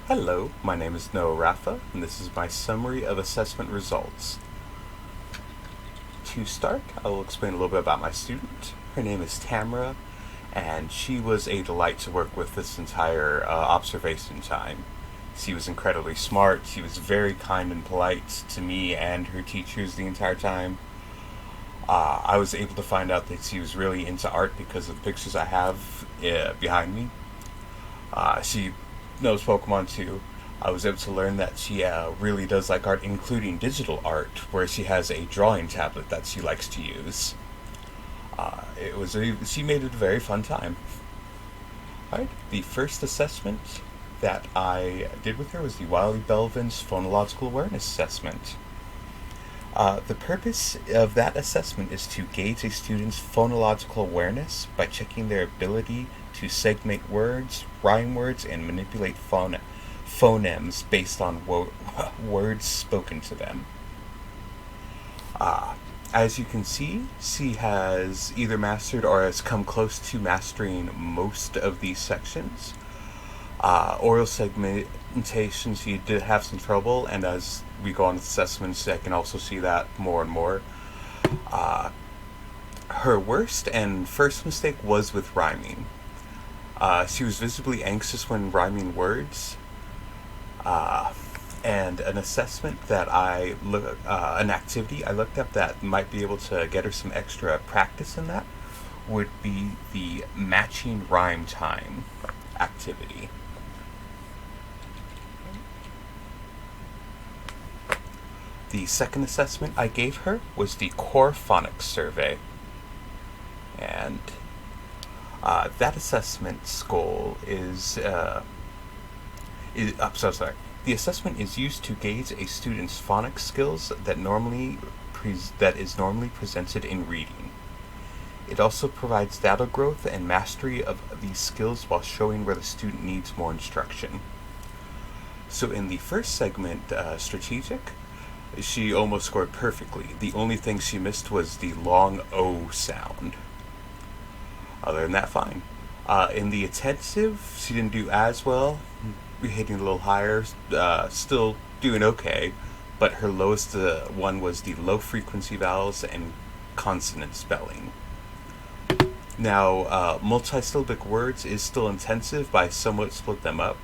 Hello, my name is Raffa, and this is my summary of assessment results. To start, I will explain a little bit about my student. Her name is Tamara, and she was a delight to work with this entire observation time. She was incredibly smart, she was very kind and polite to me and her teachers the entire time. I was able to find out that she was really into art because of the pictures I have behind me. She knows Pokemon too. I was able to learn that she really does like art, including digital art, where she has a drawing tablet that she likes to use. She made it a very fun time. Alright, the first assessment that I did with her was the Wiley Belvin's Phonological Awareness Assessment. The purpose of that assessment is to gauge a student's phonological awareness by checking their ability to segment words, rhyme words, and manipulate phonemes based on words spoken to them. As you can see, she has either mastered or has come close to mastering most of these sections. Oral segmentation, she did have some trouble, and as we go on with assessments, I can also see that more and more. Her worst and first mistake was with rhyming. She was visibly anxious when rhyming words, and an assessment that an activity I looked up that might be able to get her some extra practice in that would be the matching rhyme time activity. The second assessment I gave her was the core phonics survey, and that assessment's goal is I'm so sorry. The assessment is used to gauge a student's phonics skills that is normally presented in reading. It also provides data growth and mastery of these skills while showing where the student needs more instruction. So in the first segment, strategic, she almost scored perfectly. The only thing she missed was the long O sound. Other than that, fine. In the attentive, she didn't do as well, hitting a little higher, still doing okay, but her lowest one was the low frequency vowels and consonant spelling. Now, multisyllabic words is still intensive, but I somewhat split them up.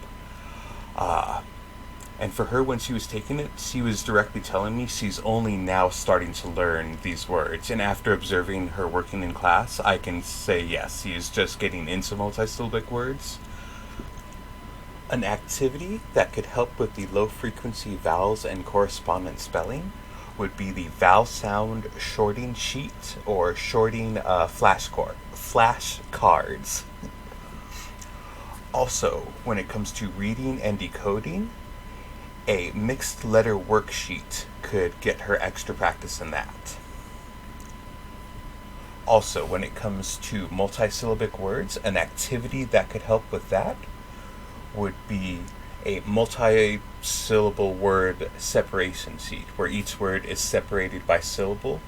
And for her, when she was taking it, she was directly telling me she's only now starting to learn these words. And after observing her working in class, I can say yes, she is just getting into multisyllabic words. An activity that could help with the low frequency vowels and correspondent spelling would be the vowel sound shorting sheet or shorting flashcards. Also, when it comes to reading and decoding, a mixed letter worksheet could get her extra practice in that. Also, when it comes to multisyllabic words, an activity that could help with that would be a multi-syllable word separation sheet, where each word is separated by syllable,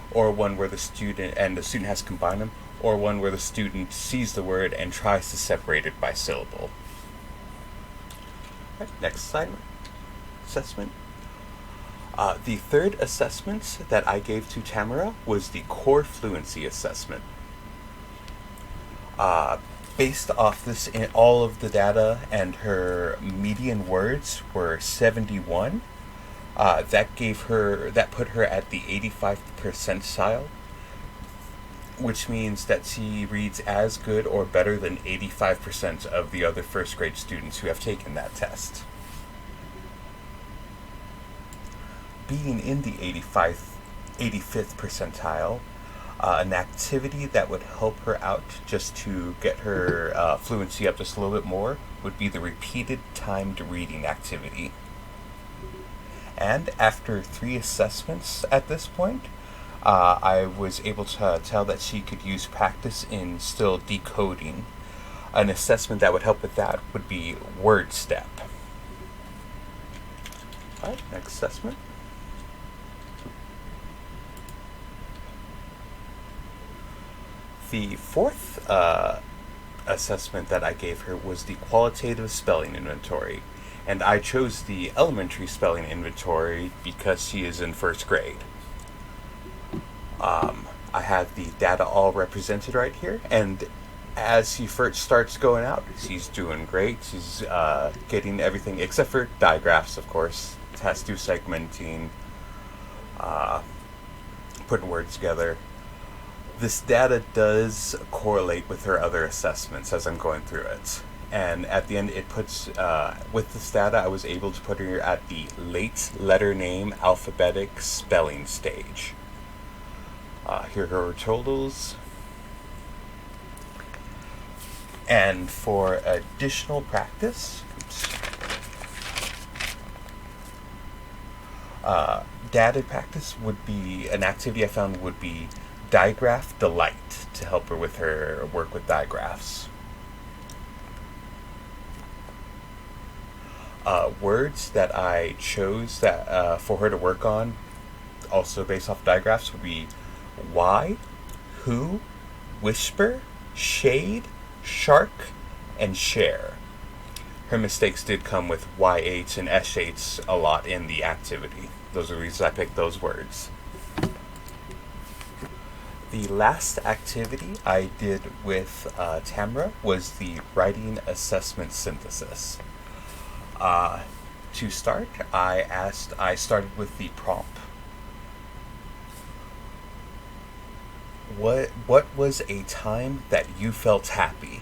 or one where the student has combined them, or one where the student sees the word and tries to separate it by syllable. Right, next slide. Assessment. The third assessment that I gave to Tamara was the core fluency assessment. Based off this, all of the data and her median words were 71. That put her at the 85th percentile, which means that she reads as good or better than 85% of the other first grade students who have taken that test. Being in the 85th percentile, an activity that would help her out just to get her fluency up just a little bit more would be the repeated timed reading activity. And after 3 assessments at this point, I was able to tell that she could use practice in still decoding. An assessment that would help with that would be word step. Alright, next assessment. The fourth assessment that I gave her was the qualitative spelling inventory. And I chose the elementary spelling inventory because she is in first grade. I have the data all represented right here, and as she first starts going out, she's doing great. She's getting everything except for digraphs, of course. It has to do segmenting, uh, putting words together. This data does correlate with her other assessments as I'm going through it. And at the end, it puts, with this data, I was able to put her at the late letter name alphabetic spelling stage. Here are her totals. And for additional practice, data practice would be, an activity I found would be digraph delight to help her with her work with digraphs. Words that I chose that for her to work on, also based off digraphs, would be why, who, whisper, shade, shark, and share. Her mistakes did come with Y8s and S8s a lot in the activity. Those are the reasons I picked those words. The last activity I did with Tamara was the writing assessment synthesis. To start, I started with the prompt. What was a time that you felt happy?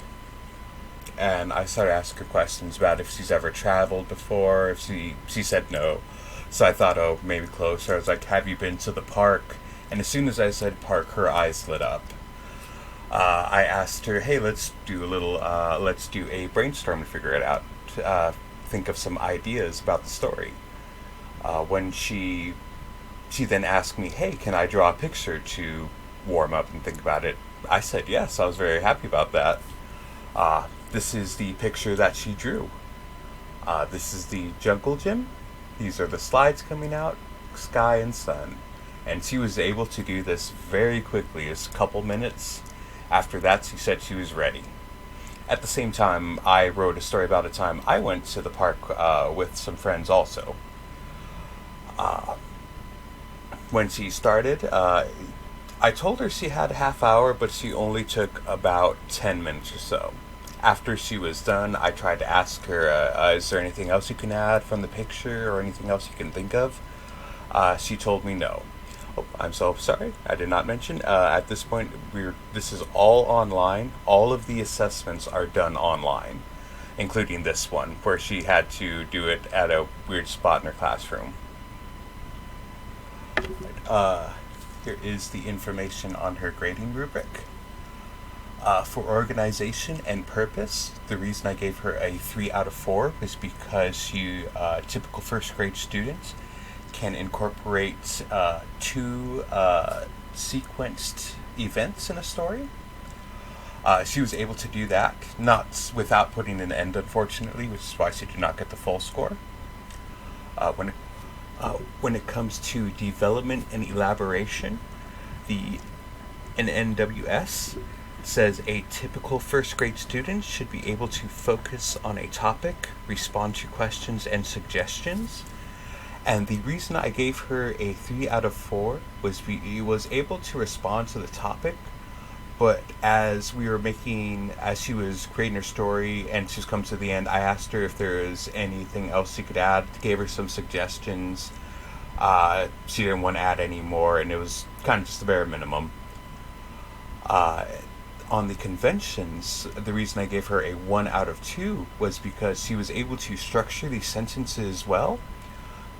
And I started asking her questions about if she's ever traveled before. If she said no, so I thought, oh, maybe closer. I was like, have you been to the park? And as soon as I said park, her eyes lit up. I asked her, hey, let's do a brainstorm to figure it out. Think of some ideas about the story. When she then asked me, hey, can I draw a picture to warm up and think about it? I said yes. I was very happy about that. This is the picture that she drew. This is the jungle gym. These are the slides coming out, sky and sun. And she was able to do this very quickly, just a couple minutes. After that, she said she was ready. At the same time, I wrote a story about a time I went to the park with some friends also. When she started, I told her she had a half hour, but she only took about 10 minutes or so. After she was done, I tried to ask her, is there anything else you can add from the picture or anything else you can think of? She told me no. Oh, I'm so sorry. I did not mention. At this point, this is all online. All of the assessments are done online, including this one, where she had to do it at a weird spot in her classroom. Here is the information on her grading rubric. For organization and purpose, the reason I gave her a 3 out of 4 was because she, typical first grade student, can incorporate 2 sequenced events in a story. She was able to do that, not without putting an end, unfortunately, which is why she did not get the full score. When it comes to development and elaboration, an NWS says a typical first grade student should be able to focus on a topic, respond to questions and suggestions. And the reason I gave her a 3 out of 4 was she was able to respond to the topic, but as she was creating her story and she's come to the end, I asked her if there was anything else she could add, gave her some suggestions. She didn't want to add any more, and it was kind of just the bare minimum. On the conventions, the reason I gave her a 1 out of 2 was because she was able to structure these sentences well,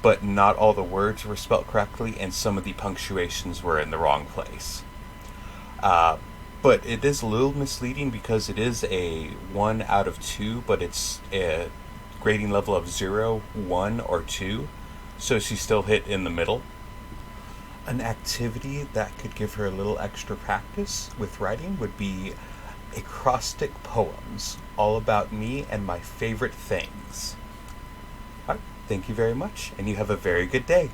but not all the words were spelled correctly, and some of the punctuations were in the wrong place. But it is a little misleading because it is a 1 out of 2, but it's a grading level of 0, 1, or 2, so she still hit in the middle. An activity that could give her a little extra practice with writing would be acrostic poems, all about me and my favorite things. All right, thank you very much, and you have a very good day.